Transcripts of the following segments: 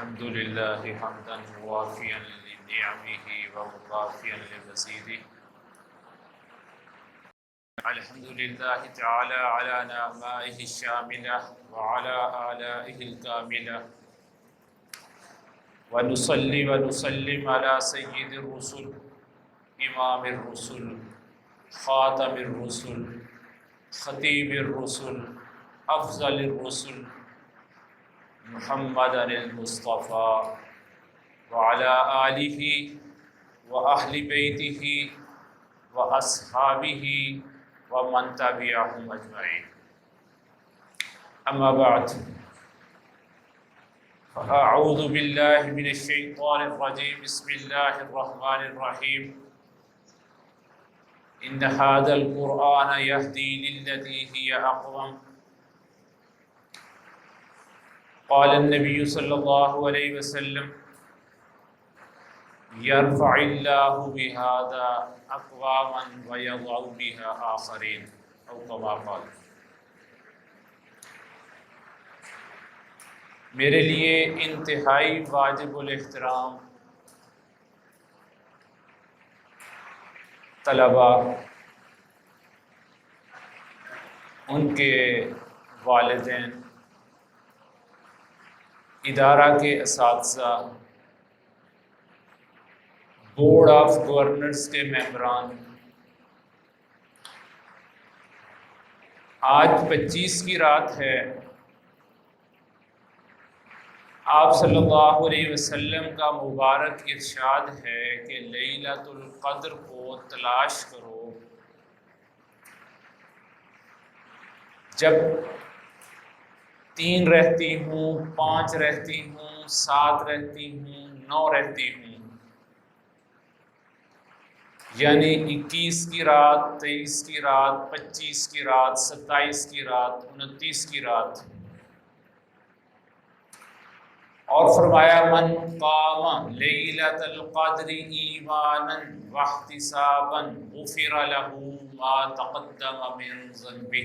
الحمد لله حمدا موافيا لنعمه ومكافيا لمزيده. الحمد لله تعالى على نعمائه الشاملة وعلى آلائه الكاملة، ونصلي ونسلم على سيد الرسل إمام الرسل خاتم الرسل خطيب الرسل أفضل الرسل محمد المصطفى وعلى آله وأهل بيته وأصحابه ومن تبعهم أجمعين. أما بعد، فأعوذ بالله من الشيطان الرجيم. بسم الله الرحمن الرحيم. إن هذا القرآن يهدي للتي هي أقوم. قال النبي صلى الله عليه وسلم: يرفع الله بهذا أقواما ويضع بها آخرين، أو كما قال. میرے لیے انتہائی واجب الاحترام طلباء، ان کے والدین، ادارہ کے اساتذہ، بورڈ آف گورنرز کے ممبران، آج 25 کی رات ہے. آپ صلی اللہ علیہ وسلم کا مبارک ارشاد ہے کہ لیلۃ القدر کو تلاش کرو. جب 3 رہتی ہوں، 5 رہتی ہوں، 7 رہتی ہوں، 9 رہتی ہوں، یعنی 21 کی رات، 23 کی رات، 25 کی رات، 27 کی رات، 29 کی رات. اور فرمایا: من قام لیلۃ القدر ایمانا واحتسابا غفر له ما تقدم من ذنبہ.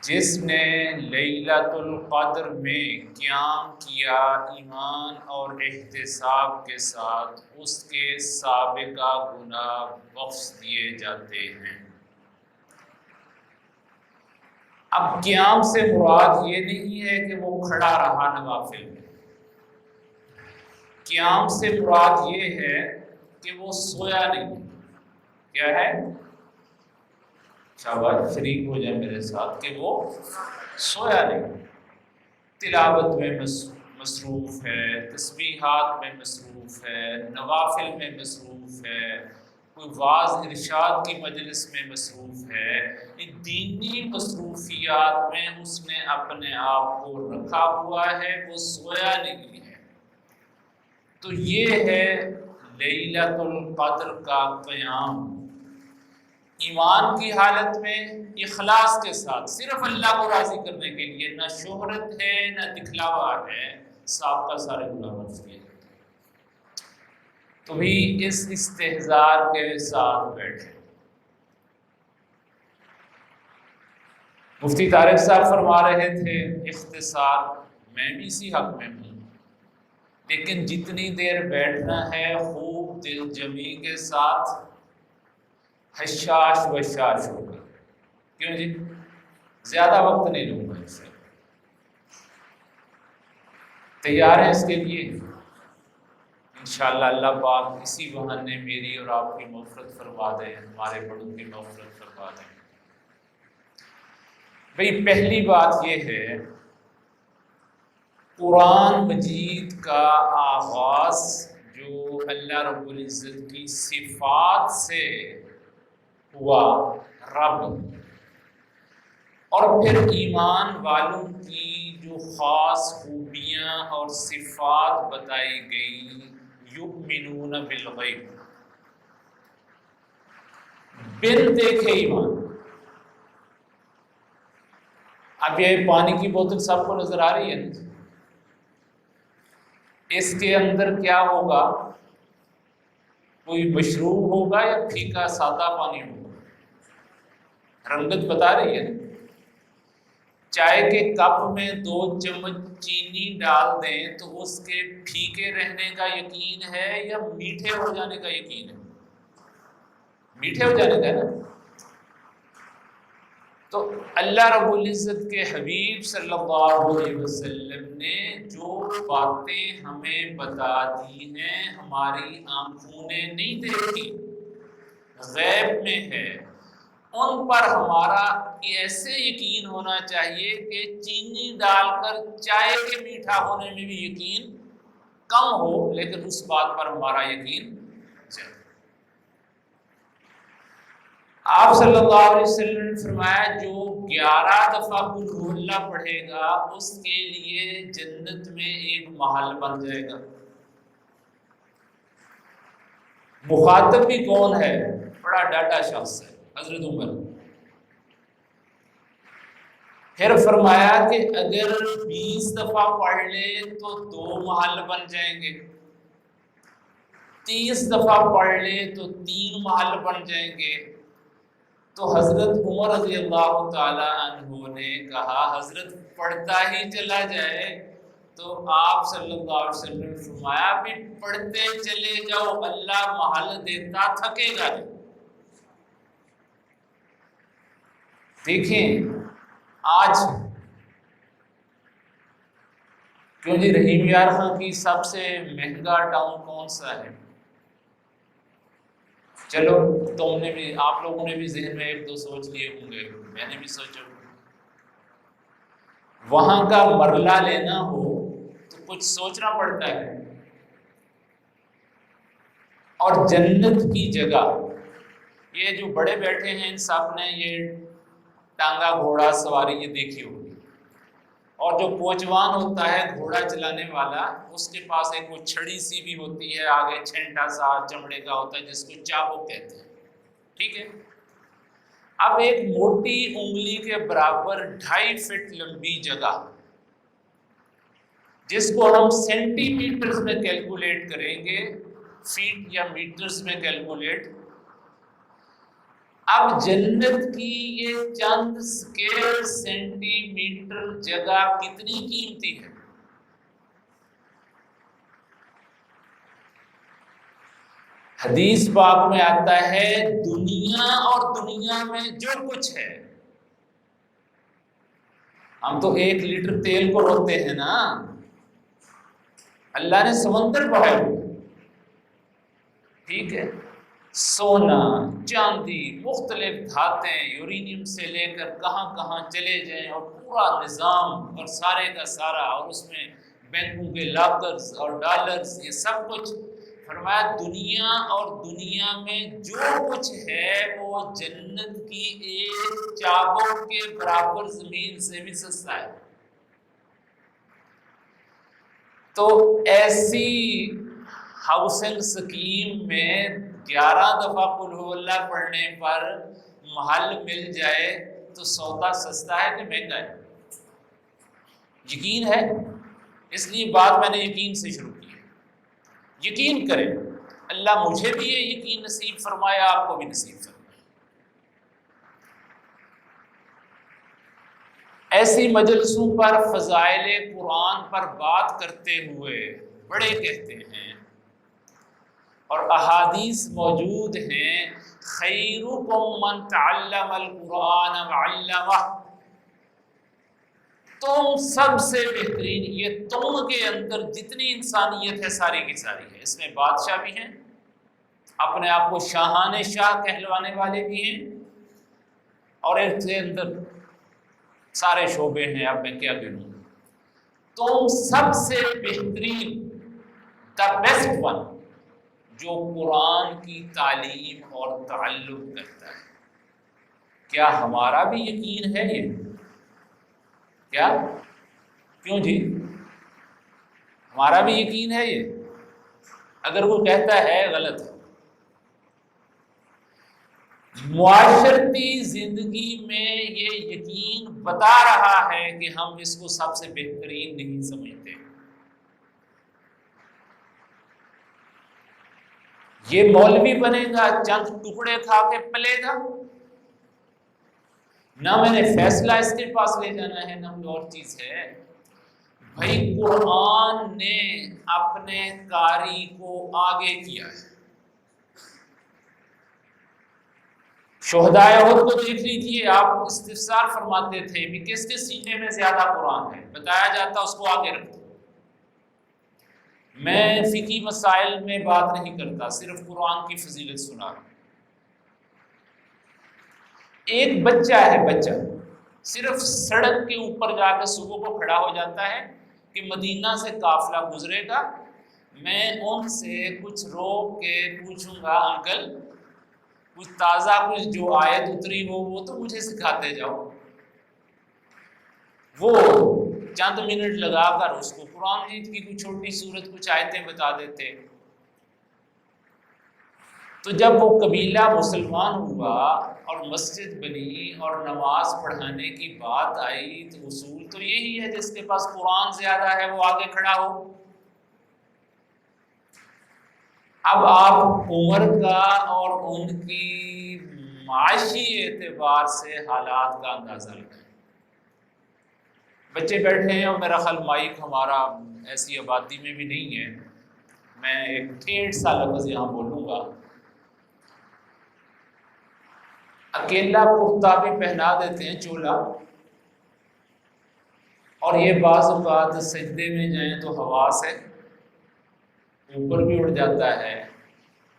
جس نے لیلۃ القدر میں قیام کیا ایمان اور احتساب کے ساتھ، اس کے سابقہ گناہ بخش دیے جاتے ہیں. اب قیام سے مراد یہ نہیں ہے کہ وہ کھڑا رہا نوافل میں. قیام سے مراد یہ ہے کہ وہ سویا نہیں. کیا ہے؟ شاباش، شریک ہو جائے میرے ساتھ کہ وہ سویا نہیں. تلاوت میں مصروف ہے، تسبیحات میں مصروف ہے، نوافل میں مصروف ہے، کوئی واعظ ارشاد کی مجلس میں مصروف ہے. ان دینی مصروفیات میں اس نے اپنے آپ کو رکھا ہوا ہے، وہ سویا نہیں ہے. تو یہ ہے لیلۃ القدر کا قیام. ایمان کی حالت میں اخلاص کے ساتھ، صرف اللہ کو راضی کرنے کے لیے، نہ شہرت ہے نہ دکھلاوا ہے. سابقہ سارے گناہ بخش دیے جاتے ہیں. تو بھی اس استحضار کے ساتھ بیٹھے. مفتی طارق صاحب فرما رہے تھے اختصار، میں بھی اسی حق میں ہوں، لیکن جتنی دیر بیٹھنا ہے خوب دل جمی کے ساتھ، حشاش وشاش ہوگا. کیوں جی؟ زیادہ وقت نہیں لوں گا. اس سے تیار ہیں اس کے لیے؟ انشاءاللہ اللہ پاک اسی بہانے میری اور آپ کی مغفرت فرما دیں، ہمارے بڑوں کی مغفرت فرما دیں. بھئی پہلی بات یہ ہے، قرآن مجید کا آغاز جو اللہ رب العزت کی صفات سے ہوا، رب، اور پھر ایمان والوں کی جو خاص خوبیاں اور صفات بتائی گئی، یؤمنون بالغیب، بن دیکھے ایمان. اب یہ پانی کی بوتل سب کو نظر آ رہی ہے، اس کے اندر کیا ہوگا؟ کوئی مشروب ہوگا یا پھیکا سادہ پانی ہوگا؟ رنگت بتا رہی ہے. چائے کے کپ میں 2 چمچ چینی ڈال دیں تو اس کے پھیکے رہنے کا یقین ہے یا میٹھے ہو جانے کا یقین ہے؟ میٹھے ہو جانے کا ہے نا۔ تو اللہ رب العزت کے حبیب صلی اللہ علیہ وسلم نے جو باتیں ہمیں بتا دی ہیں ہماری آنکھوں نے نہیں دیکھی، غیب میں ہے، ان پر ہمارا ایسے یقین ہونا چاہیے کہ چینی ڈال کر چائے کے میٹھا ہونے میں بھی یقین کم ہو، لیکن اس بات پر ہمارا یقین چاہیے۔ آپ صلی اللہ علیہ وسلم نے فرمایا جو 11 دفعہ قل ہو اللہ پڑھے گا اس کے لیے جنت میں ایک محل بن جائے گا۔ مخاطب بھی کون ہے؟ بڑا ڈاٹا شخص ہے، حضرت عمر۔ پھر فرمایا کہ اگر 20 دفعہ پڑھ لے تو 2 محل بن جائیں گے، 30 دفعہ پڑھ لے تو 3 محل بن جائیں گے۔ تو حضرت عمر رضی اللہ تعالی عنہ نے کہا حضرت پڑھتا ہی چلا جائے، تو آپ صلی اللہ علیہ وسلم نے فرمایا بھی پڑھتے چلے جاؤ، اللہ محل دیتا تھکے گا نہیں۔ دیکھیں آج کیوں جی رحیم یار خان کی سب سے مہنگا ٹاؤن کون سا ہے؟ چلو تم نے بھی، آپ لوگوں نے بھی ذہن میں 1-2 سوچ لیے ہوں گے، میں نے بھی سوچا۔ وہاں کا مرلہ لینا ہو تو کچھ سوچنا پڑتا ہے۔ اور جنت کی جگہ، یہ جو بڑے بیٹھے ہیں ان سب نے یہ ٹانگا گھوڑا سواری یہ دیکھی ہوگی، اور جو کوچوان ہوتا ہے گھوڑا چلانے والا، اس کے پاس ایک وہ چھڑی سی بھی ہوتی ہے، آگے چھنٹا سا چمڑے کا ہوتا ہے جس کو چابک کہتے ہیں، ٹھیک ہے۔ اب ایک موٹی انگلی کے برابر 2.5 فٹ لمبی جگہ، جس کو ہم سینٹی میٹرز میں کیلکولیٹ کریں گے، فیٹ یا میٹرز میں کیلکولیٹ۔ اب جنت کی یہ چند سکوائر سینٹی میٹر جگہ کتنی قیمتی ہے؟ حدیث پاک میں آتا ہے دنیا اور دنیا میں جو کچھ ہے، ہم تو 1 لیٹر تیل کو روکتے ہیں نا، اللہ نے سمندر بہائے ہوئے، ٹھیک ہے، سونا چاندی مختلف دھاتیں یورینیم سے لے کر کہاں کہاں چلے جائیں، اور پورا نظام اور سارے کا سارا، اور اس میں بینکوں کے لاکرز اور ڈالرز، یہ سب کچھ۔ فرمایا دنیا اور دنیا میں جو کچھ ہے وہ جنت کی 1 چابک کے برابر زمین سے بھی سستا ہے۔ تو ایسی ہاؤسنگ سکیم میں 11 دفعہ قل ہو اللہ پڑھنے پر محل مل جائے تو سودا سستا ہے کہ مہنگا ہے؟ یقین ہے، اس لیے بات میں نے یقین سے شروع کی ہے۔ یقین کریں، اللہ مجھے بھی یہ یقین نصیب فرمایا، آپ کو بھی نصیب فرمایا۔ ایسی مجلسوں پر فضائل قرآن پر بات کرتے ہوئے بڑے کہتے ہیں، اور احادیث موجود ہیں، خیرکم من تعلم القرآن وعلمہ، تم سب سے بہترین، یہ تم کے اندر جتنی انسانیت ہے ساری کی ساری ہے، اس میں بادشاہ بھی ہیں، اپنے آپ کو شاہان شاہ کہلوانے والے بھی ہیں، اور اس کے اندر سارے شعبے ہیں، اب میں کیا گنوں۔ تم سب سے بہترین، the best one، جو قرآن کی تعلیم اور تعلم کرتا ہے۔ کیا ہمارا بھی یقین ہے یہ؟ کیا؟ کیوں جی؟ ہمارا بھی یقین ہے یہ؟ اگر وہ کہتا ہے غلط ہے۔ معاشرتی زندگی میں یہ یقین بتا رہا ہے کہ ہم اس کو سب سے بہترین نہیں سمجھتے۔ یہ مولوی بنے گا، چند ٹکڑے کھا کے پلے گا، نہ میں نے فیصلہ اس کے پاس لے جانا ہے، نہ کوئی اور چیز ہے۔ بھائی قرآن نے اپنے قاری کو آگے کیا ہے۔ شہدائے احد کو دیکھ لیجیے، آپ استفسار فرماتے تھے بھی کس کے سینے میں زیادہ قرآن ہے، بتایا جاتا اس کو آگے رکھتے۔ میں فقہی مسائل میں بات نہیں کرتا، صرف قرآن کی فضیلت سنا رہا ہوں۔ ایک بچہ ہے، بچہ صرف سڑک کے اوپر جا کے صبح کو کھڑا ہو جاتا ہے کہ مدینہ سے قافلہ گزرے گا، میں ان سے کچھ روک کے پوچھوں گا انکل کچھ تازہ کچھ جو آیت اتری ہو وہ تو مجھے سکھاتے جاؤ۔ وہ چند منٹ لگا کر اس کو قرآن مجید کی کوئی چھوٹی سورت کچھ آیتیں بتا دیتے۔ تو جب وہ قبیلہ مسلمان ہوا اور مسجد بنی اور نماز پڑھانے کی بات آئی تو اصول تو یہی ہے جس کے پاس قرآن زیادہ ہے وہ آگے کھڑا ہو۔ اب آپ عمر کا اور ان کی معاشی اعتبار سے حالات کا اندازہ لگائیں۔ بچے بیٹھے ہیں اور میرا خیال مائک ہمارا ایسی آبادی میں بھی نہیں ہے، میں ایک ٹھیٹ سا لفظ یہاں بولوں گا، اکیلا کرتا بھی پہنا دیتے ہیں چولا، اور یہ بعض اوقات سجدے میں جائیں تو ہوا سے اوپر بھی اڑ جاتا ہے۔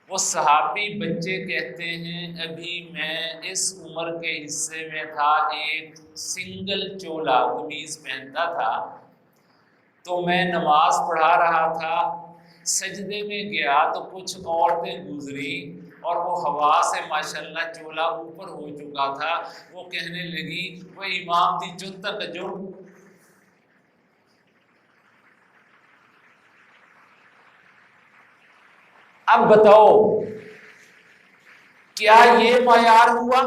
وہ صحابی بچے کہتے ہیں ابھی میں اس عمر کے حصے میں تھا، ایک سنگل چولا قمیض پہنتا تھا، تو میں نماز پڑھا رہا تھا، سجدے میں گیا تو کچھ عورتیں گزری اور وہ ہوا سے ماشاءاللہ چولا اوپر ہو چکا تھا، وہ کہنے لگی وہ امام دی چن تک جو۔ اب بتاؤ کیا یہ معیار ہوا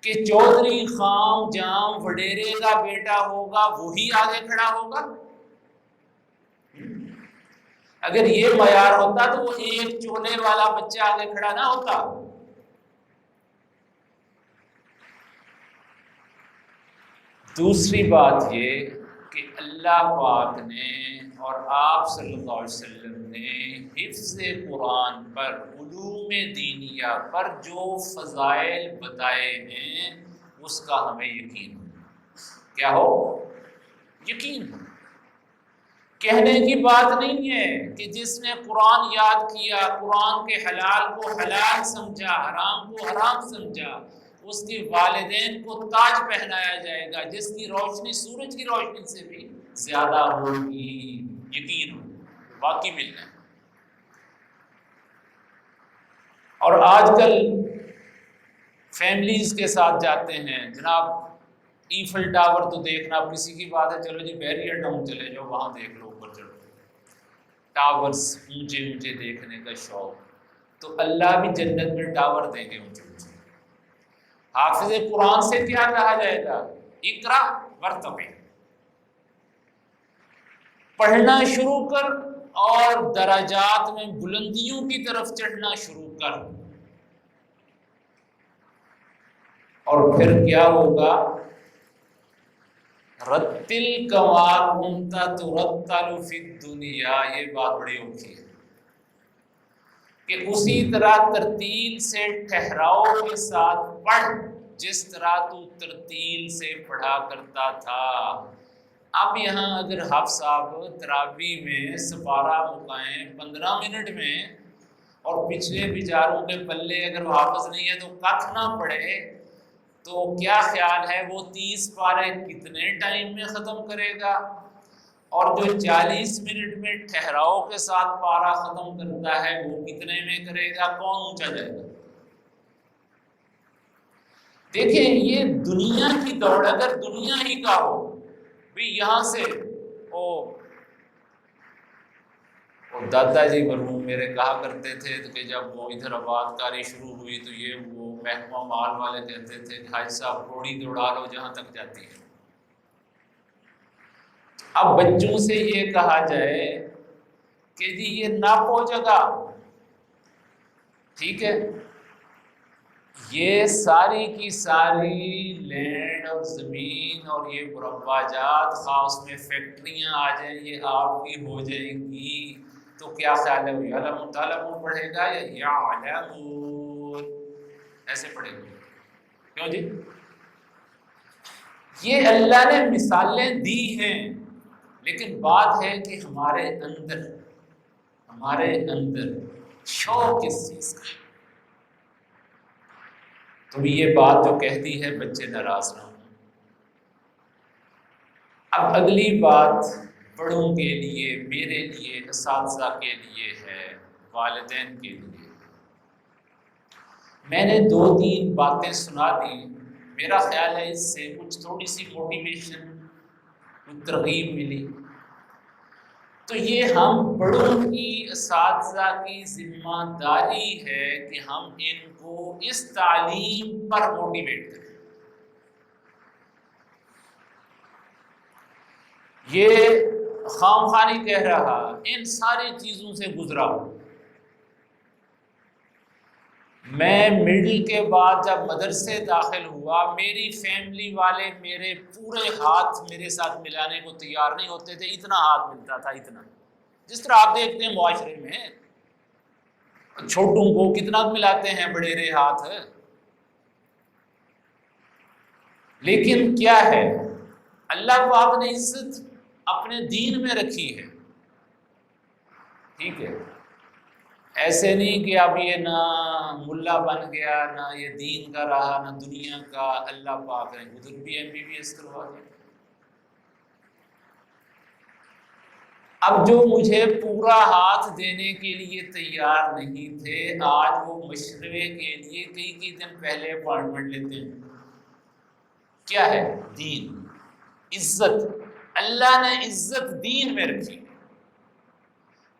کہ چودھری خام جام وڈیرے کا بیٹا ہوگا وہی آگے کھڑا ہوگا؟ اگر یہ معیار ہوتا تو وہ ایک چولے والا بچہ آگے کھڑا نہ ہوتا۔ دوسری بات یہ کہ اللہ پاک نے اور آپ صلی اللہ علیہ وسلم نے حفظ قرآن پر، علوم دینیہ پر جو فضائل بتائے ہیں اس کا ہمیں یقین ہو۔ کیا ہو؟ یقین ہو۔ کہنے کی بات نہیں ہے کہ جس نے قرآن یاد کیا، قرآن کے حلال کو حلال سمجھا، حرام کو حرام سمجھا، اس کے والدین کو تاج پہنایا جائے گا جس کی روشنی سورج کی روشنی سے بھی زیادہ ہوگی۔ یقین ہو، واقعی ملنا ہے۔ اور آج کل فیملیز کے ساتھ جاتے ہیں، جناب ایفل ٹاور تو دیکھنا اب کسی کی بات ہے، چلو جی بیریئر ٹاؤن چلے جاؤ وہاں دیکھ لو، اوپر چڑھ ٹاورز اونچے اونچے دیکھنے کا شوق، تو اللہ بھی جنت میں ٹاور دیں گے اونچے اونچے۔ حافظ قرآن سے کیا کہا جائے گا؟ اقرا ورتقی، پڑھنا شروع کر اور درجات میں بلندیوں کی طرف چڑھنا شروع کر۔ اور پھر کیا ہوگا؟ رتل کما کنت ترتل فی الدنیا، یہ بات بڑی اوکھی ہے کہ اسی طرح ترتیل سے ٹھہراؤ کے ساتھ پڑھ جس طرح تو ترتیل سے پڑھا کرتا تھا۔ اب یہاں اگر حافظ صاحب تراویح میں سپارہ مکائیں 15 منٹ میں اور پچھلے بیچاروں کے پلے اگر حافظ نہیں ہے تو کتھ نہ پڑھے، تو کیا خیال ہے وہ 30 پارے کتنے ٹائم میں ختم کرے گا؟ اور جو 40 منٹ میں ٹھہراؤ کے ساتھ پارا ختم کرتا ہے وہ کتنے میں کرے گا؟ کون اونچا جائے گا؟ دیکھیں یہ دنیا کی دوڑ، اگر دنیا ہی کا ہو بھی یہاں سے دادا جی مرحوم میرے کہا کرتے تھے کہ جب وہ ادھر آباد کاری شروع ہوئی تو یہ وہ محکمہ مال والے کہتے تھے کہ حاج صاحب گھوڑی دوڑا لو جہاں تک جاتی ہے۔ اب بچوں سے یہ کہا جائے کہ جی یہ ناپو جگہ ٹھیک ہے، یہ ساری کی ساری لینڈ اور زمین اور یہ مربع جات، خاص میں فیکٹریاں آ جائیں، یہ آپ کی ہو جائیں گی، تو کیا خیال ہے؟ یعلم تعلمون پڑھے گا یا یعلمون ایسے پڑھے گا؟ کیوں جی؟ یہ اللہ نے مثالیں دی ہیں، لیکن بات ہے کہ ہمارے اندر شوق کس چیز کا ہے؟ تو یہ بات جو کہتی ہے بچے ناراض نہ ہوں۔ اب اگلی بات بڑوں کے لیے، میرے لیے، اساتذہ کے لیے ہے، والدین کے لیے۔ میں نے 2-3 باتیں سنا دی، میرا خیال ہے اس سے کچھ تھوڑی سی موٹیویشن، کچھ ترغیب ملی۔ تو یہ ہم بڑوں کی، اساتذہ کی ذمہ داری ہے کہ ہم ان کو اس تعلیم پر موٹیویٹ کریں۔ یہ خام خانی کہہ رہا، ان ساری چیزوں سے گزرا ہوں۔ میں مڈل کے بعد جب مدرسے داخل ہوا، میری فیملی والے میرے پورے ہاتھ میرے ساتھ ملانے کو تیار نہیں ہوتے تھے، اتنا ہاتھ ملتا تھا، اتنا، جس طرح آپ دیکھتے ہیں معاشرے میں چھوٹوں کو کتنا ملاتے ہیں بڑیرے ہاتھ۔ لیکن کیا ہے، اللہ پاک نے عزت اپنے دین میں رکھی ہے، ٹھیک ہے؟ ایسے نہیں کہ اب یہ نہ ملا بن گیا، نہ یہ دین کا رہا، نہ دنیا کا، اللہ پاک نے ادھر بھی MBBS کروا دیا۔ اب جو مجھے پورا ہاتھ دینے کے لیے تیار نہیں تھے، آج وہ مشورے کے لیے کئی دن پہلے اپائنٹمنٹ لیتے ہیں۔ کیا ہے؟ دین، عزت۔ اللہ نے عزت دین میں رکھی۔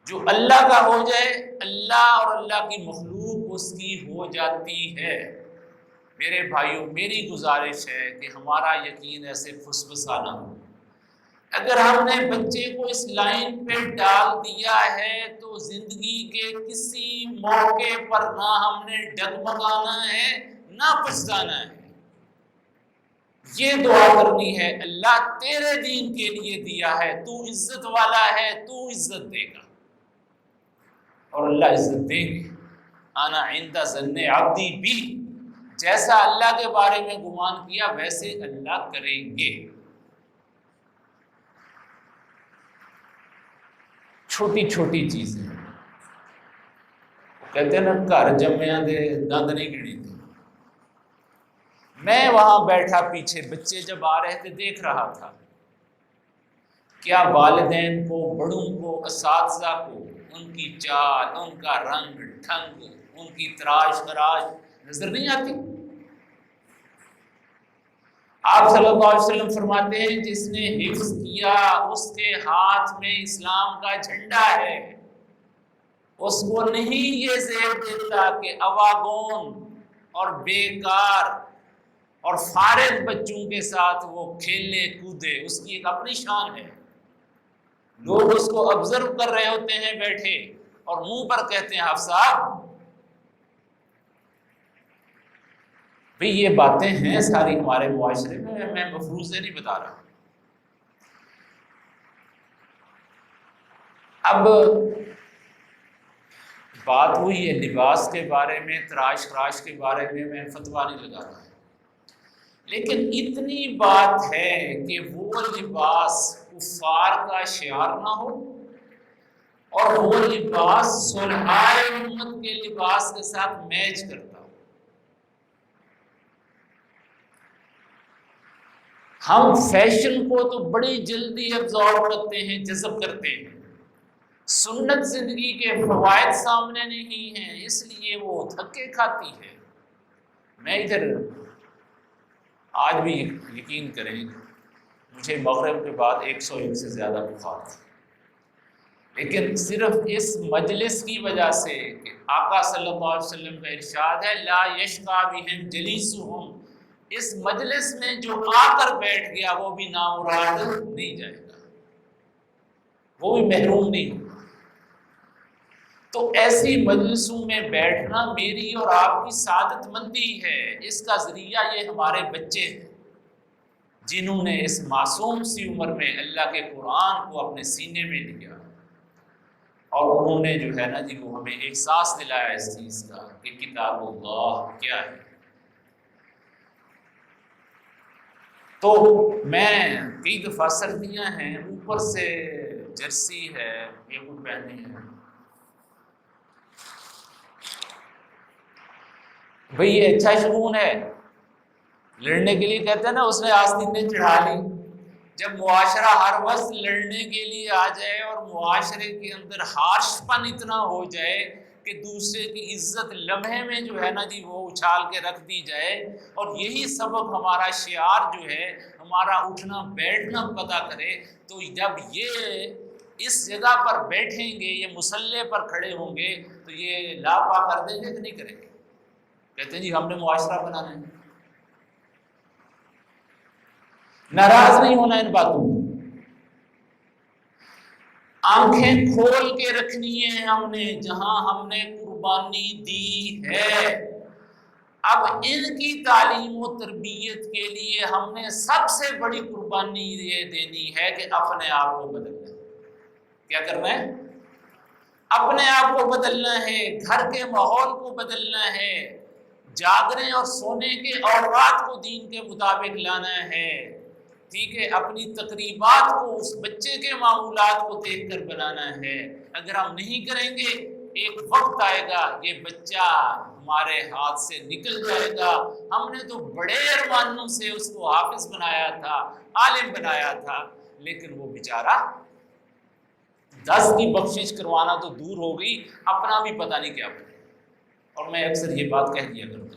جو اللہ کا ہو جائے، اللہ اور اللہ کی مخلوق اس کی ہو جاتی ہے۔ میرے بھائیوں، میری گزارش ہے کہ ہمارا یقین ایسے پھسپھسانا ہو۔ اگر ہم نے بچے کو اس لائن پہ ڈال دیا ہے تو زندگی کے کسی موقع پر نہ ہم نے ڈگمگانا ہے، نہ پچھتانا ہے۔ یہ دعا کرنی ہے، اللہ تیرے دین کے لیے دیا ہے، تو عزت والا ہے، تو عزت دے گا، اور اللہ عزت دیں گے۔ انا عند ظن عبدی بی، جیسا اللہ کے بارے میں گمان کیا ویسے اللہ کریں گے۔ چھوٹی چھوٹی چیزیں، کہتے ہیں نا گھر جمعیاں دے دند نہیں گڑی تھے۔ میں وہاں بیٹھا پیچھے، بچے جب آ رہے تھے دیکھ رہا تھا، کیا والدین کو، بڑوں کو، اساتذہ کو، ان کی چال، ان کا رنگ ڈھنگ، ان کی تراش خراش نظر نہیں آتی؟ آپ صلی اللہ علیہ وسلم فرماتے ہیں جس نے حفظ کیا اس کے ہاتھ میں اسلام کا جھنڈا ہے، اس کو نہیں یہ زیب دیتا کہ اواگون اور بیکار اور فارغ بچوں کے ساتھ وہ کھیلے کودے، اس کی ایک اپنی شان ہے۔ لوگ اس کو آبزرو کر رہے ہوتے ہیں بیٹھے، اور منہ پر کہتے ہیں حافظ صاحب۔ بھئی یہ باتیں ہیں ساری ہمارے معاشرے میں، میں مفروضے نہیں بتا رہا۔ اب بات ہوئی ہے لباس کے بارے میں، تراش خراش کے بارے میں فتویٰ نہیں لگا رہا، لیکن اتنی بات ہے کہ وہ لباس کفار کا شعار نہ ہو، اور وہ لباس صلحائے امت کے لباس کے ساتھ میچ کرتا ہو۔ ہم فیشن کو تو بڑی جلدی ابزارو کرتے ہیں، جذب کرتے ہیں، سنت زندگی کے فوائد سامنے نہیں ہیں، اس لیے وہ دھکے کھاتی ہے۔ میں ادھر آج بھی یقین کریں، مجھے مغرب کے بعد 101 سے زیادہ بخار تھا، لیکن صرف اس مجلس کی وجہ سے کہ آقا صلی اللہ علیہ وسلم کا ارشاد ہے لا یشقی بہم جلیسہم، اس مجلس میں جو آ کر بیٹھ گیا وہ بھی نامراد نہیں جائے گا، وہ بھی محروم نہیں ہوگا۔ تو ایسی مجلسوں میں بیٹھنا میری اور آپ کی سعادت مندی ہے۔ اس کا ذریعہ یہ ہمارے بچے ہیں جنہوں نے اس معصوم سی عمر میں اللہ کے قرآن کو اپنے سینے میں لیا، اور انہوں نے جو ہے نا جی وہ ہمیں احساس دلایا اس چیز کا کہ کتاب اللہ کیا ہے۔ تو میں کئی دفعہ سردیاں ہیں، اوپر سے جرسی ہے، یہ کچھ پہنی ہے، بھئی یہ اچھا شگون ہے، لڑنے کے لیے کہتے ہیں نا اس نے آستینیں چڑھا لی۔ جب معاشرہ ہر وقت لڑنے کے لیے آ جائے اور معاشرے کے اندر ہارش پن اتنا ہو جائے کہ دوسرے کی عزت لمحے میں جو ہے نا جی وہ اچھال کے رکھ دی جائے، اور یہی سبب ہمارا شعار جو ہے ہمارا اٹھنا بیٹھنا پتہ کرے، تو جب یہ اس جگہ پر بیٹھیں گے، یہ مسلح پر کھڑے ہوں گے، تو یہ لاپا کر دیں گے کہ نہیں کریں گے؟ کہتے ہیں جی ہم نے معاشرہ بنانا ہے، ناراض نہیں ہونا ان باتوں میں، آنکھیں کھول کے رکھنی ہے ہم نے، جہاں ہم نے قربانی دی ہے۔ اب ان کی تعلیم و تربیت کے لیے ہم نے سب سے بڑی قربانی یہ دینی ہے کہ اپنے آپ کو بدلنا ہے۔ کیا کرنا ہے؟ اپنے آپ کو بدلنا ہے، گھر کے ماحول کو بدلنا ہے، جاگنے اور سونے کے اوقات کو دین کے مطابق لانا ہے، ٹھیک ہے، اپنی تقریبات کو اس بچے کے معمولات کو دیکھ کر بنانا ہے۔ اگر ہم نہیں کریں گے، ایک وقت آئے گا یہ بچہ ہمارے ہاتھ سے نکل جائے گا۔ ہم نے تو بڑے ارمانوں سے اس کو حافظ بنایا تھا، عالم بنایا تھا، لیکن وہ بیچارہ 10 کی بخشش کروانا تو دور ہو گئی، اپنا بھی پتہ نہیں کیا بنے۔ اور میں اکثر یہ بات کہہ دیا کروں گا،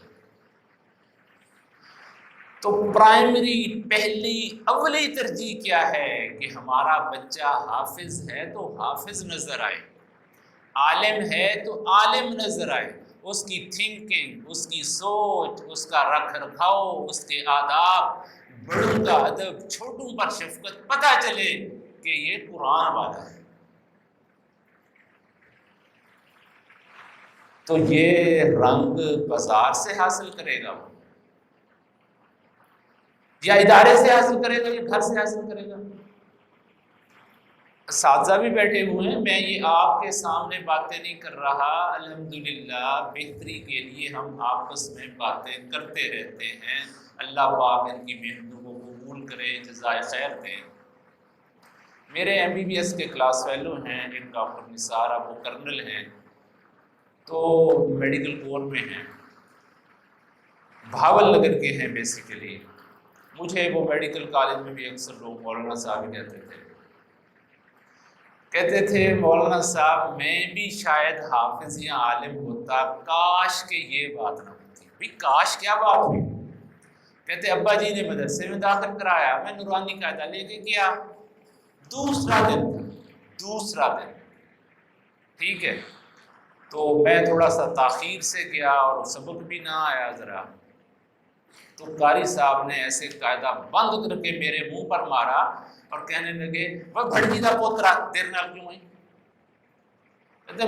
تو پرائمری اولی ترجیح کیا ہے کہ ہمارا بچہ حافظ ہے تو حافظ نظر آئے، عالم ہے تو عالم نظر آئے، اس کی تھنکنگ، اس کی سوچ، اس کا رکھ رکھاؤ، اس کے آداب، بڑوں کا ادب، چھوٹوں پر شفقت پتہ چلے کہ یہ قرآن والا ہے۔ تو یہ رنگ بازار سے حاصل کرے گا یا ادارے سے حاصل کرے گا یا گھر سے حاصل کرے گا؟ اساتذہ بھی بیٹھے ہوئے ہیں، میں یہ آپ کے سامنے باتیں نہیں کر رہا، الحمدللہ بہتری کے لیے ہم آپس میں باتیں کرتے رہتے ہیں، اللہ پاک ان کی محنتوں کو قبول کرے، جزائے خیر دیں۔ میرے MBBS کے کلاس فیلو ہیں ایک ڈاکٹر نثار، اب وہ کرنل ہیں، تو میڈیکل کور میں ہیں، بھاول نگر کے ہیں بیسیکلی۔ مجھے وہ میڈیکل کالج میں بھی اکثر لوگ مولانا صاحب کہتے تھے مولانا صاحب میں بھی شاید حافظ یا عالم ہوتا، کاش کہ یہ بات نہ ہوتی۔ بھی کاش کیا بات ہوئی؟ کہتے ابا جی نے مدرسے میں داخل کرایا، میں نورانی قاعدہ لے کے گیا، دوسرا دن ٹھیک ہے، تو میں تھوڑا سا تاخیر سے گیا اور سبق بھی نہ آیا ذرا، تو قاری صاحب نے ایسے قاعدہ بند کر کے میرے منہ پر مارا اور کہنے لگے وہ بھڑکی دا پوترا دیر نہ کیوں ہوئی؟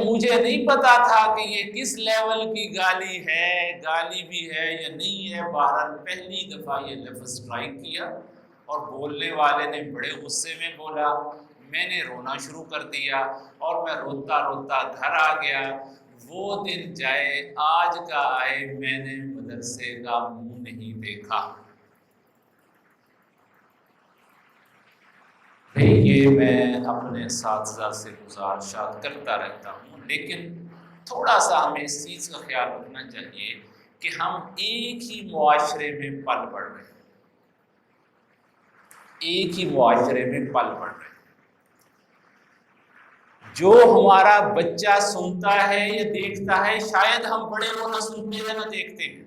مجھے نہیں پتا تھا کہ یہ کس لیول کی گالی ہے، گالی بھی ہے یا نہیں ہے، بہرحال پہلی دفعہ یہ لفظ اسٹرائک کیا اور بولنے والے نے بڑے غصے میں بولا، میں نے رونا شروع کر دیا اور میں روتا روتا گھر آ گیا۔ وہ دن جائے آج کا آئے، میں نے مدرسے کا منہ نہیں دیکھا۔ یہ میں اپنے اساتذہ سے گزارشات کرتا رہتا ہوں، لیکن تھوڑا سا ہمیں اس چیز کا خیال رکھنا چاہیے کہ ہم ایک ہی معاشرے میں پل بڑھ رہے ہیں، ایک ہی معاشرے میں پل بڑھ رہے ہیں۔ جو ہمارا بچہ سنتا ہے یا دیکھتا ہے، شاید ہم بڑے وہ نہ سنتے ہیں نہ دیکھتے ہیں،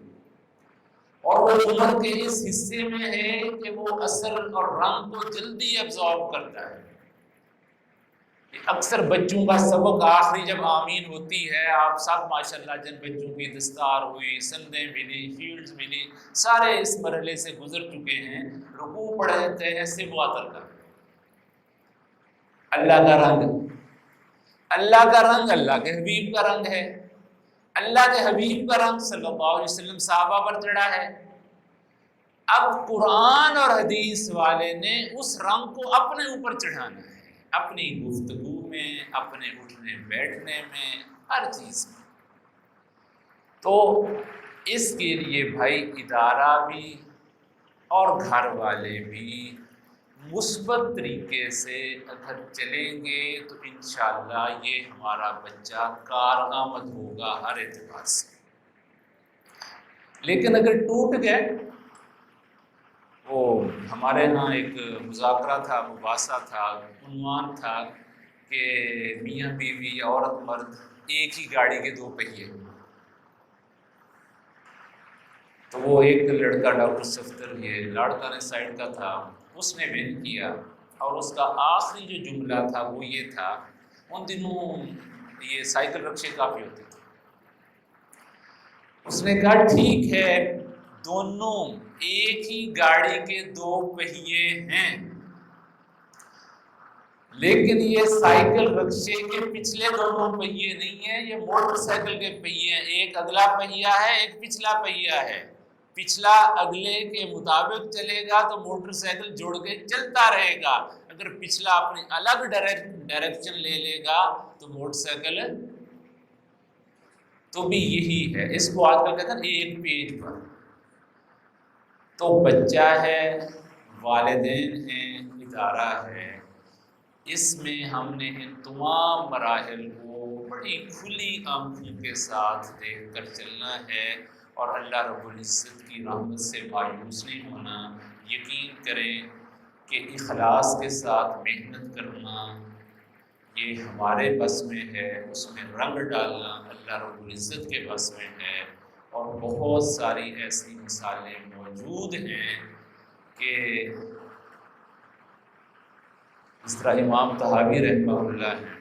اور وہ عمر کے اس حصے میں ہے کہ وہ اثر اور رنگ کو جلدی ابزارب کرتا ہے۔ اکثر بچوں کا سبق آخری جب آمین ہوتی ہے، آپ سب ماشاءاللہ جن بچوں کی دستار ہوئی، سندیں ملی، فیلڈز ملی، سارے اس مرحلے سے گزر چکے ہیں، رکوع پڑھتے ہیں سبواتر کا، اللہ کا رنگ، اللہ کا رنگ اللہ کے حبیب کا رنگ ہے، اللہ کے حبیب کا رنگ صلی اللہ علیہ وسلم صحابہ پر چڑھا ہے۔ اب قرآن اور حدیث والے نے اس رنگ کو اپنے اوپر چڑھانا ہے، اپنی گفتگو میں، اپنے اٹھنے بیٹھنے میں، ہر چیز میں۔ تو اس کے لیے بھائی ادارہ بھی اور گھر والے بھی مثبت طریقے سے اگر چلیں گے تو انشاءاللہ یہ ہمارا بچہ کارآمد ہوگا ہر اعتبار سے۔ لیکن اگر ٹوٹ گئے، وہ ہمارے ہاں ایک مذاکرہ تھا، مباحثہ تھا، عنوان تھا کہ میاں بیوی یا عورت مرد ایک ہی گاڑی کے دو پہیے۔ تو وہ ایک لڑکا ڈاکٹر صفدر، یہ لاڑکانہ سائڈ کا تھا، اس نے بیان کیا، اور اس کا آخری جو جملہ تھا وہ یہ تھا، ان دنوں یہ سائیکل رکشے کافی ہوتے تھے، اس نے کہا ٹھیک ہے دونوں ایک ہی گاڑی کے دو پہیے ہیں، لیکن یہ سائیکل رکشے کے پچھلے دونوں پہیے نہیں ہیں، یہ موٹر سائیکل کے پہیے ہیں، ایک اگلا پہیہ ہے ایک پچھلا پہیہ ہے، پچھلا اگلے کے مطابق چلے گا تو موٹر سائیکل جڑ کے چلتا رہے گا، اگر پچھلا اپنی الگ ڈائریکشن لے لے گا تو موٹر سائیکل تو بھی یہی ہے۔ اس کو آج کل کہتے ہیں ایک پیج پر۔ تو بچہ ہے، والدین ہیں، ادارہ ہے، اس میں ہم نے ان تمام مراحل کو بڑی کھلی آنکھوں کے ساتھ دیکھ کر چلنا ہے، اور اللہ رب العزت کی رحمت سے مایوس نہیں ہونا۔ یقین کریں کہ اخلاص کے ساتھ محنت کرنا یہ ہمارے بس میں ہے، اس میں رنگ ڈالنا اللہ رب العزت کے بس میں ہے، اور بہت ساری ایسی مثالیں موجود ہیں کہ اس طرح امام طحاوی رحمہ اللہ ہیں،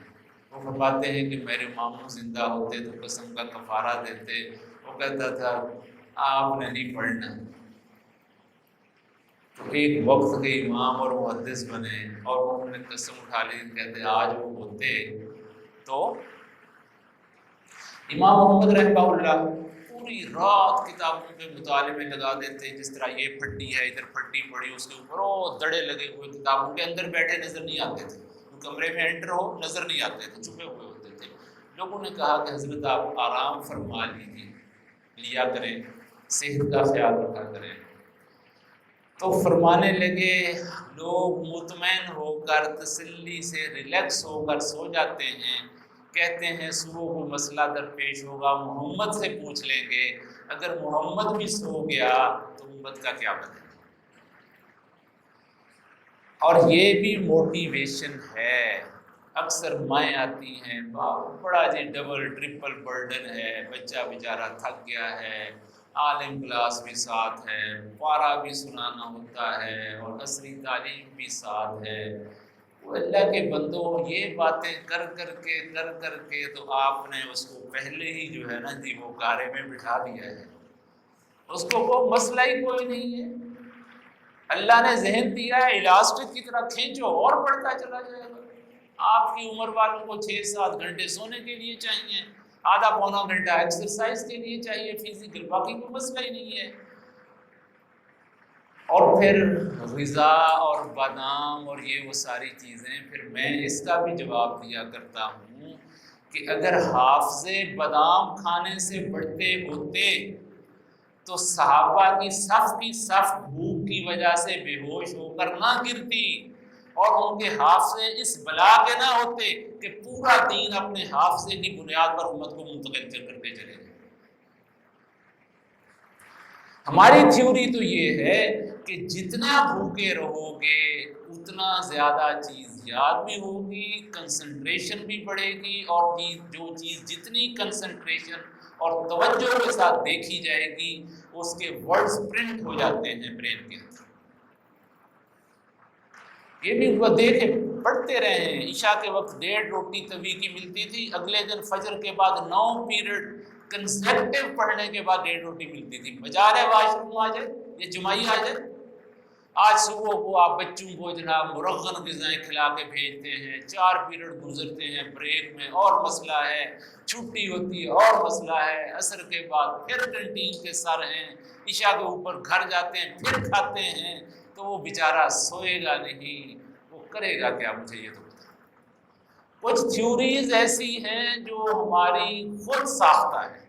وہ فرماتے ہیں کہ میرے ماموں زندہ ہوتے تو قسم کا کفارہ دیتے، وہ کہتا تھا آپ نے نہیں پڑھنا، تو ایک وقت کے امام اور محدث بنے، اور انہوں نے قسم اٹھا لی، کہتے آج وہ ہوتے تو امام محمد رحمہ اللہ پوری رات کتابوں کے مطالعے میں لگا دیتے، جس طرح یہ پھٹی ہے ادھر پھٹی پڑی، اس کے اوپر وہ دڑے لگے ہوئے، کتابوں کے اندر بیٹھے نظر نہیں آتے تھے، کمرے میں انٹر ہو نظر نہیں آتے تھے، چھپے ہوئے ہوتے تھے۔ لوگوں نے کہا کہ حضرت آپ آرام فرما لیا کریں، صحت کا خیال رکھا کریں، تو فرمانے لگے لوگ مطمئن ہو کر تسلی سے ریلیکس ہو کر سو جاتے ہیں، کہتے ہیں صبح کو مسئلہ درپیش ہوگا محمد سے پوچھ لیں گے، اگر محمد بھی سو گیا تو امت کا کیا بدلے۔ اور یہ بھی موٹیویشن ہے، اکثر مائیں آتی ہیں بڑا جی ڈبل ٹرپل برڈن ہے، بچہ بیچارہ تھک گیا ہے، عالم کلاس بھی ساتھ ہے، پارہ بھی سنانا ہوتا ہے، اور عصری تعلیم بھی ساتھ ہے، وہ اللہ کے بندوں یہ باتیں کر کر کے تو آپ نے اس کو پہلے ہی جو ہے نا جی وہ گارے میں بٹھا دیا ہے، اس کو کوئی مسئلہ ہی کوئی نہیں ہے۔ اللہ نے ذہن دیا ہے الاسٹک کی طرح کھینچو اور بڑھتا چلا جائے گا۔ آپ کی عمر والوں کو 6-7 گھنٹے سونے کے لیے چاہیے، آدھا پونا گھنٹہ ایکسرسائز کے لیے چاہیے، فزیکل، باقی کوئی مسئلہ ہی نہیں ہے۔ اور پھر غذا اور بادام اور یہ وہ ساری چیزیں، پھر میں اس کا بھی جواب دیا کرتا ہوں کہ اگر حافظے بادام کھانے سے بڑھتے ہوتے تو صحابہ کی صف بھوک کی وجہ سے بے ہوش ہو کر نہ گرتی، اور ان کے حافظے اس بلا کے نہ ہوتے کہ پورا دین اپنے حافظے کی بنیاد پر امت کو منتقل کرتے چلے گئے۔ ہماری تھیوری تو یہ ہے کہ جتنا بھوکے رہو گے اتنا زیادہ چیز یاد بھی ہوگی، کنسنٹریشن بھی بڑھے گی، اور جو چیز جتنی کنسنٹریشن اور توجہ کے ساتھ دیکھی جائے گی اس کے ورڈز پرنٹ ہو جاتے ہیں برین کے اندر۔ یہ بھی وہ دیکھیں پڑھتے رہے ہیں، عشاء کے وقت 1.5 روٹی توی کی ملتی تھی، اگلے دن فجر کے بعد 9 پیریڈ کنسیکٹیو پڑھنے کے بعد 1.5 روٹی ملتی تھی، بجائے واش روم آ جائے یا جمعی آ جائے، آج صبح کو آپ بچوں کو جناب مرغن غذائیں کھلا کے بھیجتے ہیں، 4 پیریڈ گزرتے ہیں، بریک میں اور مسئلہ ہے، چھٹی ہوتی ہے اور مسئلہ ہے، عصر کے بعد پھر کینٹین کے سر ہیں، عشاء کے اوپر گھر جاتے ہیں پھر کھاتے ہیں، تو وہ بیچارہ سوئے گا نہیں، وہ کرے گا کیا؟ مجھے یہ تو بتا۔ کچھ تھیوریز ایسی ہیں جو ہماری خود ساختہ ہے۔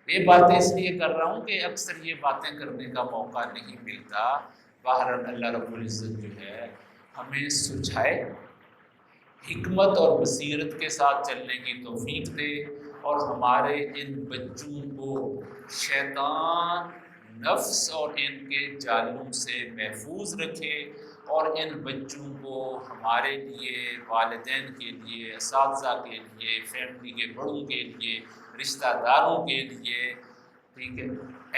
یہ باتیں اس لیے کر رہا ہوں کہ اکثر یہ باتیں کرنے کا موقع نہیں ملتا۔ بہرحال اللہ رب العزت جو ہے ہمیں سجھائے، حکمت اور بصیرت کے ساتھ چلنے کی توفیق دے، اور ہمارے ان بچوں کو شیطان، نفس اور ان کے جالوں سے محفوظ رکھے، اور ان بچوں کو ہمارے لیے، والدین کے لیے، اساتذہ کے لیے، فیملی کے بڑوں کے لیے، رشتہ داروں کے لیے، ٹھیک ہے،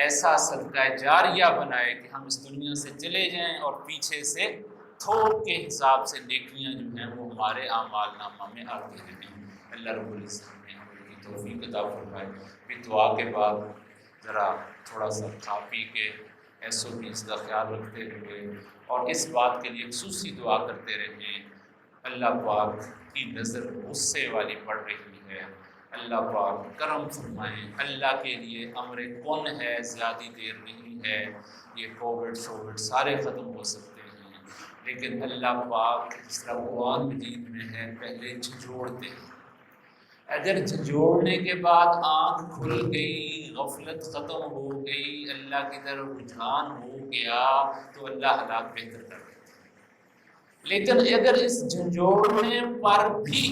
ایسا صدقہ جاریہ بنائے کہ ہم اس دنیا سے چلے جائیں اور پیچھے سے تھوک کے حساب سے نیکیاں جو ہیں وہ ہمارے اعمال نامہ میں آتی رہیں۔ اللہ رب العزت ہمیں عمل کی توفیق عطا فرمائے۔ پھر دعا کے بعد ذرا تھوڑا سا کھا پی کے SOPs کا خیال رکھتے ہوئے اور اس بات کے لیے خصوصی دعا کرتے رہیں، اللہ پاک کی نظر غصے والی پڑ رہی ہے، اللہ پاک کرم فرمائیں، اللہ کے لیے امر کن ہے، زیادہ دیر نہیں ہے، یہ کووڈ شووڈ سارے ختم ہو سکتے ہیں، لیکن اللہ پاک جس طرح قرآن مجید میں ہے پہلے جھنجھوڑتے ہیں، اگر جھنجھوڑنے کے بعد آنکھ کھل گئی، غفلت ختم ہو گئی، اللہ کی طرف رجحان ہو گیا تو اللہ حالات بہتر کر دیتے ہیں۔ لیکن اگر اس جھنجھوڑنے پر بھی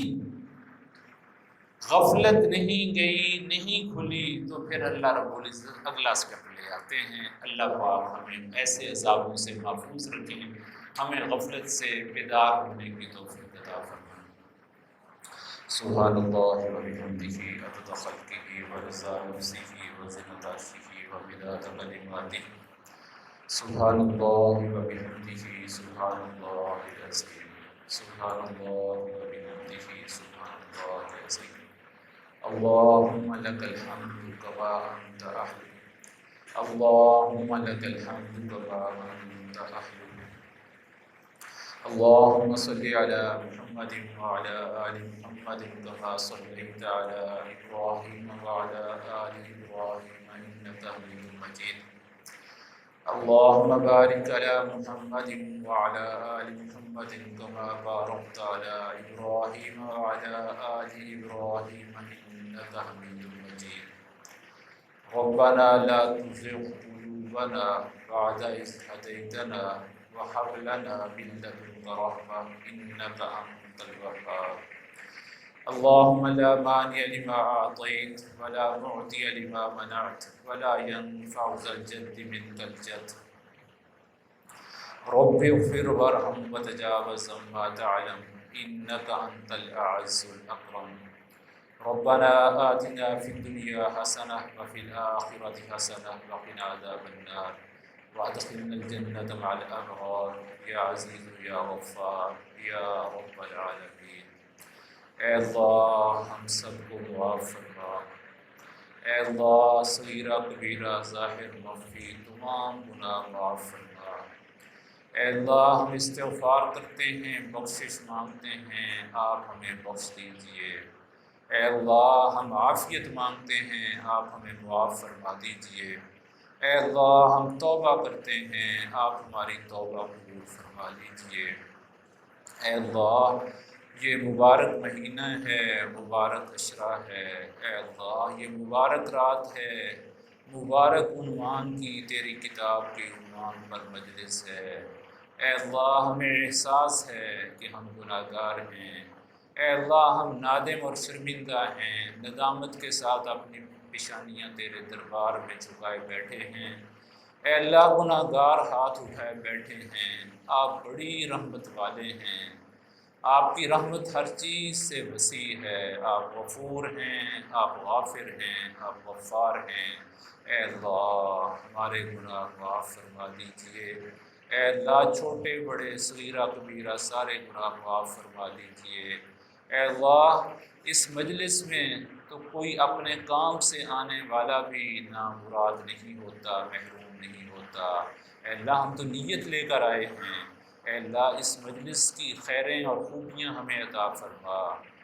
غفلت نہیں گئی، نہیں کھلی، تو پھر اللہ رب العزت اگلا اسٹیپ لے آتے ہیں۔ اللہ پاک ہمیں ایسے عذابوں سے محفوظ رکھیں، ہمیں غفلت سے بیدار ہونے کی توفیق عطا فرمائیں۔ سبحان اللہ وبحمدہ عدد خلقہ ورضا نفسہ وزنة عرشہ ومداد کلماتہ۔ سبحان اللہ وبحمدہ، سبحان اللہ العظیم، سبحان اللہ وبحمدہ، سبحان اللہ العظیم۔ اللہم لک الحمد کما انت اہل، اللہم لک الحمد کما انت اہل۔ اللہم صلی علی محمد وعلی آل محمد کما صلیت علی ابراہیم وعلی آل ابراہیم انک حمید مجید۔ اللہم بارک علی محمد وعلی آل محمد کما بارکت علی ابراہیم وعلی آل ابراہیم انک حمید مجید۔ ربنا لا تزغ قلوبنا بعد إذ هديتنا وهب لنا من لدنك رحمة إنك أنت الوهاب۔ اللهم لا مانع لما أعطيت ولا معطي لما منعت ولا ينفع ذا الجد منك الجد۔ رب اغفر وارحم وتجاوز عما تعلم إنك أنت الأعز الأكرم۔ ربنا آتنا في الدنيا حسنة وفي الآخرة حسنة وقنا عذاب النار وادخلنا الجنة مع الأبرار يا عزيز يا غفار يا رب العالمين۔ اے اللہ ہم سب کو معاف فرما، اے اللہ صغیرہ کبیرہ ظاہر مخفی تمام گناہ معاف فرما۔ اے اللہ ہم استغفار کرتے ہیں، بخشش مانگتے ہیں، آپ ہمیں بخش دیجیے۔ اے اللہ ہم عافیت مانگتے ہیں، آپ ہمیں معاف فرما دیجیے۔ اے اللہ ہم توبہ کرتے ہیں، آپ ہماری توبہ قبول فرما لیجیے۔ اے اللہ یہ مبارک مہینہ ہے، مبارک عشرہ ہے، اے اللہ یہ مبارک رات ہے، مبارک عنوان کی تیری کتاب کے عنوان پر مجلس ہے۔ اے اللہ ہمیں احساس ہے کہ ہم گناہ گار ہیں، اے اللہ ہم نادم اور شرمندہ ہیں، ندامت کے ساتھ اپنی پیشانیاں تیرے دربار میں جھکائے بیٹھے ہیں۔ اے اللہ گناہ گار ہاتھ اٹھائے بیٹھے ہیں، آپ بڑی رحمت والے ہیں، آپ کی رحمت ہر چیز سے وسیع ہے، آپ غفور ہیں، آپ غافر ہیں، آپ غفار ہیں۔ اے اللہ ہمارے گناہ معاف فرما دیجیے۔ اے اللہ چھوٹے بڑے صغیرہ کبیرہ سارے گناہ معاف فرما دیجیے۔ اے اللہ اس مجلس میں تو کوئی اپنے کام سے آنے والا بھی نامراد نہیں ہوتا، محروم نہیں ہوتا۔ اے اللہ ہم تو نیت لے کر آئے ہیں، اے اللہ اس مجلس کی خیریں اور خوبیاں ہمیں عطا فرما،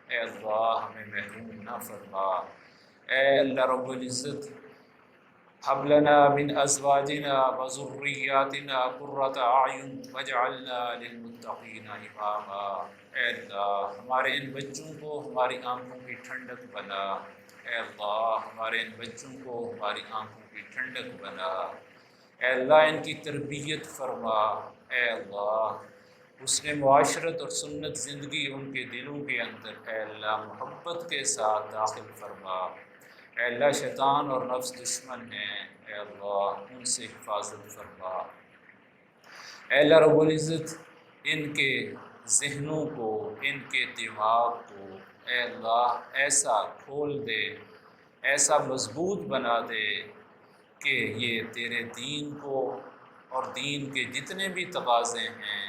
اے اللہ ہمیں محروم نہ فرما۔ اے اللہ رب العزت هب لنا من ازواجنا وذرياتنا قرة اعین واجعلنا للمتقین اماما۔ اے اللہ ہمارے ان بچوں کو ہماری آنکھوں کی ٹھنڈک بنا، اے اللہ ہمارے ان بچوں کو ہماری آنکھوں کی ٹھنڈک بنا، اے اللہ ان کی تربیت فرما، اے اللہ حسن معاشرت اور سنت زندگی ان کے دلوں کے اندر اے اللہ محبت کے ساتھ داخل فرما۔ اے اللہ شیطان اور نفس دشمن ہیں، اے اللہ ان سے حفاظت فرما۔ اے اللہ رب العزت ان کے ذہنوں کو، ان کے دماغ کو اے اللہ ایسا کھول دے، ایسا مضبوط بنا دے کہ یہ تیرے دین کو اور دین کے جتنے بھی تقاضے ہیں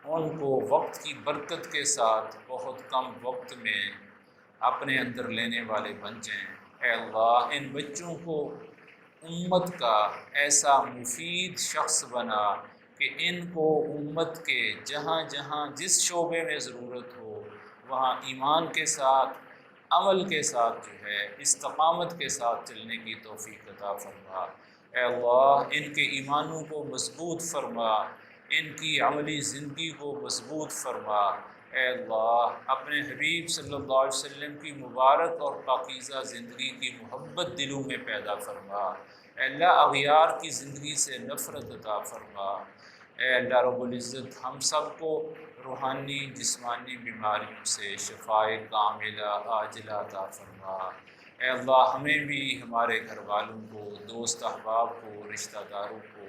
ان کو وقت کی برکت کے ساتھ بہت کم وقت میں اپنے اندر لینے والے بن جائیں۔ اے اللہ ان بچوں کو امت کا ایسا مفید شخص بنا کہ ان کو امت کے جہاں جہاں جس شعبے میں ضرورت ہو وہاں ایمان کے ساتھ، عمل کے ساتھ جو ہے استقامت کے ساتھ چلنے کی توفیق عطا فرما۔ اے اللہ ان کے ایمانوں کو مضبوط فرما، ان کی عملی زندگی کو مضبوط فرما۔ اے اللہ اپنے حبیب صلی اللہ علیہ وسلم کی مبارک اور پاکیزہ زندگی کی محبت دلوں میں پیدا فرما۔ اے اللہ اغیار کی زندگی سے نفرت عطا فرما۔ اے اللہ رب العزت ہم سب کو روحانی جسمانی بیماریوں سے شفائے کاملہ عاجلہ عطا فرما۔ اے اللہ ہمیں بھی، ہمارے گھر والوں کو، دوست احباب کو، رشتہ داروں کو،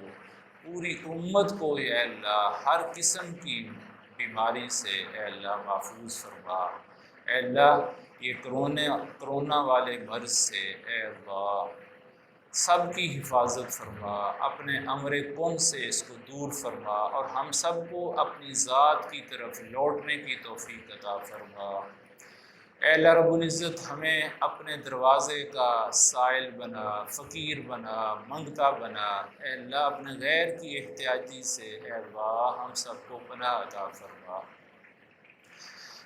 پوری امت کو اے اللہ ہر قسم کی بیماری سے اے اللہ محفوظ فرما۔ اے اللہ یہ کرونا والے مرض سے اے اللہ سب کی حفاظت فرما، اپنے امر کن سے اس کو دور فرما اور ہم سب کو اپنی ذات کی طرف لوٹنے کی توفیق عطا فرما۔ اے اللہ رب العزت ہمیں اپنے دروازے کا سائل بنا، فقیر بنا، منگتا بنا۔ اے اللہ اپنے غیر کی احتیاجی سے اے اللہ ہم سب کو پناہ عطا فرما۔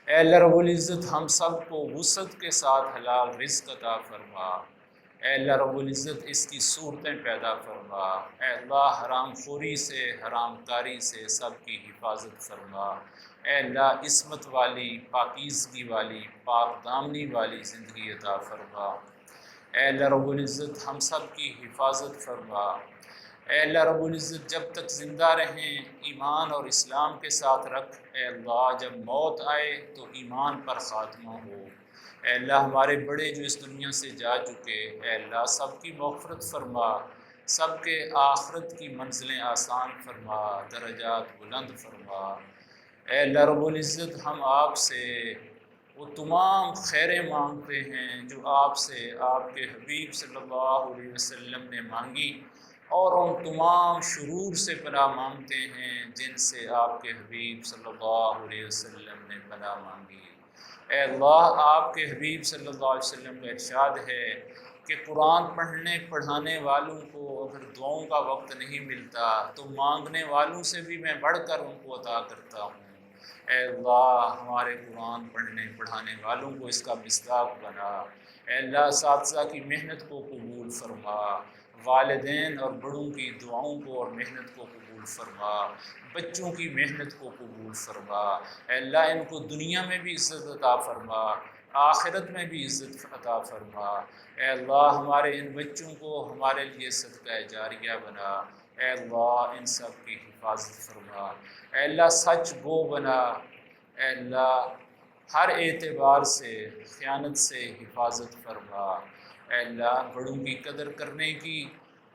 اے اللہ رب العزت ہم سب کو وسعت کے ساتھ حلال رزق عطا فرما۔ اے اللہ رب العزت اس کی صورتیں پیدا فرما۔ اے اللہ حرام خوری سے، حرام کاری سے سب کی حفاظت فرما۔ اے اللہ عصمت والی، پاکیزگی والی، پاک دامنی والی زندگی عطا فرما۔ اے اللہ رب العزت ہم سب کی حفاظت فرما۔ اے اللہ رب العزت جب تک زندہ رہیں ایمان اور اسلام کے ساتھ رکھ، اے اللہ جب موت آئے تو ایمان پر خاتمہ ہو۔ اے اللہ ہمارے بڑے جو اس دنیا سے جا چکے، اے اللہ سب کی مغفرت فرما، سب کے آخرت کی منزلیں آسان فرما، درجات بلند فرما۔ اے اللہ رب العزت ہم آپ سے وہ تمام خیریں مانگتے ہیں جو آپ سے آپ کے حبیب صلی اللہ علیہ وسلم نے مانگی، اور ان تمام شرور سے پناہ مانگتے ہیں جن سے آپ کے حبیب صلی اللہ علیہ وسلم نے پناہ مانگی۔ اے اللہ آپ کے حبیب صلی اللہ علیہ وسلم کا ارشاد ہے کہ قرآن پڑھنے پڑھانے والوں کو اگر دعاؤں کا وقت نہیں ملتا تو مانگنے والوں سے بھی میں بڑھ کر ان کو عطا کرتا ہوں۔ اے اللہ ہمارے قرآن پڑھنے پڑھانے والوں کو اس کا مصداق بنا۔ اے اللہ اساتذہ کی محنت کو قبول فرما، والدین اور بڑوں کی دعاؤں کو اور محنت کو قبول فرما، بچوں کی محنت کو قبول فرما۔ اے اللہ ان کو دنیا میں بھی عزت عطا فرما، آخرت میں بھی عزت عطا فرما۔ اے اللہ ہمارے ان بچوں کو ہمارے لیے صدقہ جاریہ بنا۔ اے اللہ ان سب کی حفاظت فرما۔ اے اللہ سچ گو بنا۔ اے اللہ ہر اعتبار سے خیانت سے حفاظت فرما۔ اے اللہ بڑوں کی قدر کرنے کی،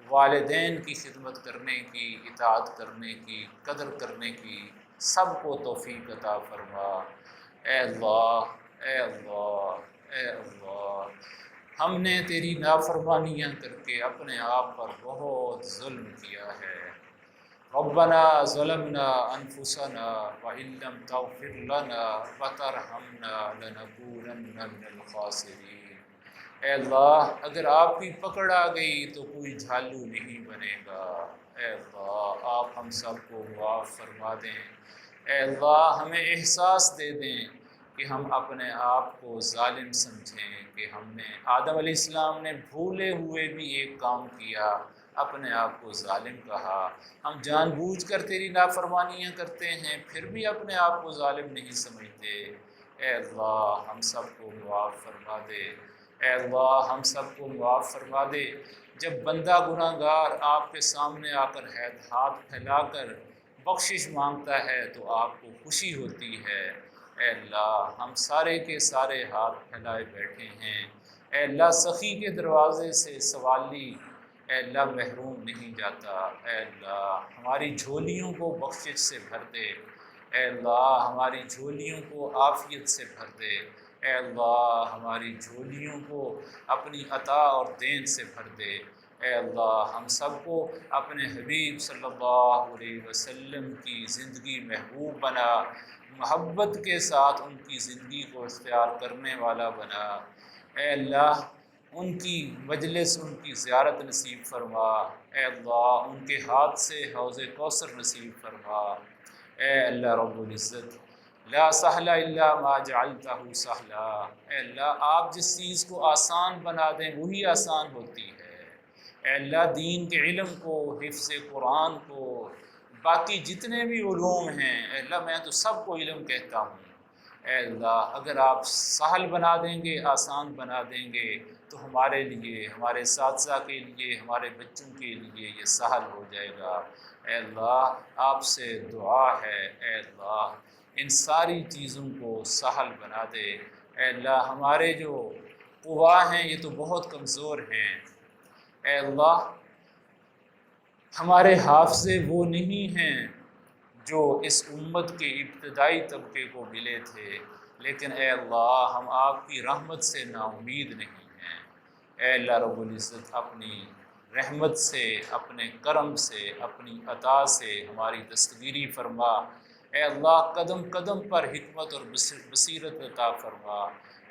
والدین کی خدمت کرنے کی، اطاعت کرنے کی، قدر کرنے کی سب کو توفیق عطا فرما۔ اے اللہ اے اللہ اے اللہ ہم نے تیری نافرمانیاں کر کے اپنے آپ پر بہت ظلم کیا ہے۔ ربنا ظلمنا انفسنا وان لم تغفر لنا وترحمنا لنکونن من الخاسرین۔ اے اللہ اگر آپ کی پکڑ آ گئی تو کوئی جھالو نہیں بنے گا۔ اے اللہ آپ ہم سب کو معاف فرما دیں۔ اے اللہ ہمیں احساس دے دیں کہ ہم اپنے آپ کو ظالم سمجھیں کہ ہم نے آدم علیہ السلام نے بھولے ہوئے بھی ایک کام کیا، اپنے آپ کو ظالم کہا۔ ہم جان بوجھ کر تیری نافرمانیاں کرتے ہیں پھر بھی اپنے آپ کو ظالم نہیں سمجھتے۔ اے اللہ ہم سب کو معاف فرما دے۔ اے اللہ ہم سب کو معاف فرما دے۔ جب بندہ گناہ گار آپ کے سامنے آ کر ہاتھ پھیلا کر بخشش مانگتا ہے تو آپ کو خوشی ہوتی ہے۔ اے اللہ ہم سارے کے سارے ہاتھ پھیلائے بیٹھے ہیں۔ اے اللہ سخی کے دروازے سے سوالی اے اللہ محروم نہیں جاتا۔ اے اللہ ہماری جھولیوں کو بخشش سے بھر دے۔ اے اللہ ہماری جھولیوں کو عافیت سے بھر دے۔ اے اللہ ہماری جھولیوں کو اپنی عطا اور دین سے بھر دے۔ اے اللہ ہم سب کو اپنے حبیب صلی اللہ علیہ وسلم کی زندگی محبوب بنا، محبت کے ساتھ ان کی زندگی کو اختیار کرنے والا بنا۔ اے اللہ ان کی مجلس، ان کی زیارت نصیب فرما۔ اے اللہ ان کے ہاتھ سے حوض کوثر نصیب فرما۔ اے اللہ رب العزت لا سہل الا ما جعلتہ سہلا، اے اللہ آپ جس چیز کو آسان بنا دیں وہی آسان ہوتی ہے۔ اے اللہ دین کے علم کو، حفظ قرآن کو، باقی جتنے بھی علوم ہیں اے اللہ میں تو سب کو علم کہتا ہوں۔ اے اللہ اگر آپ سہل بنا دیں گے، آسان بنا دیں گے تو ہمارے لیے، ہمارے اساتذہ کے لیے، ہمارے بچوں کے لیے یہ سہل ہو جائے گا۔ اے اللہ آپ سے دعا ہے اے اللہ ان ساری چیزوں کو سہل بنا دے۔ اے اللہ ہمارے جو قوا ہیں یہ تو بہت کمزور ہیں۔ اے اللہ ہمارے حافظے وہ نہیں ہیں جو اس امت کے ابتدائی طبقے کو ملے تھے، لیکن اے اللہ ہم آپ کی رحمت سے نا امید نہیں ہیں۔ اے اللہ رب العزت اپنی رحمت سے، اپنے کرم سے، اپنی عطا سے ہماری دستگیری فرما۔ اے اللہ قدم قدم پر حکمت اور بصیرت عطا فرما۔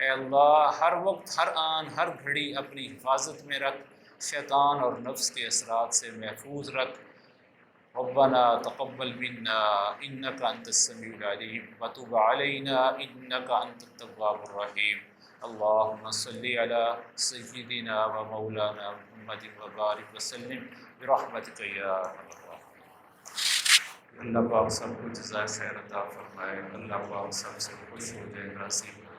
اے اللہ ہر وقت، ہر آن، ہر گھڑی اپنی حفاظت میں رکھ، شیطان اور نفس کے اثرات سے محفوظ رکھ۔ ربنا تقبل منا انك انت السميع العليم وتب علينا انك انت التواب الرحيم۔ اللهم صل على سيدنا ومولانا محمد وبارك وسلم برحمتك يا ارحم الراحمين۔ اللہ پاک سب کو جزائے خیر عطا فرمائے، اللہ پاک سب سے خوش ہو جائے، راضی ہو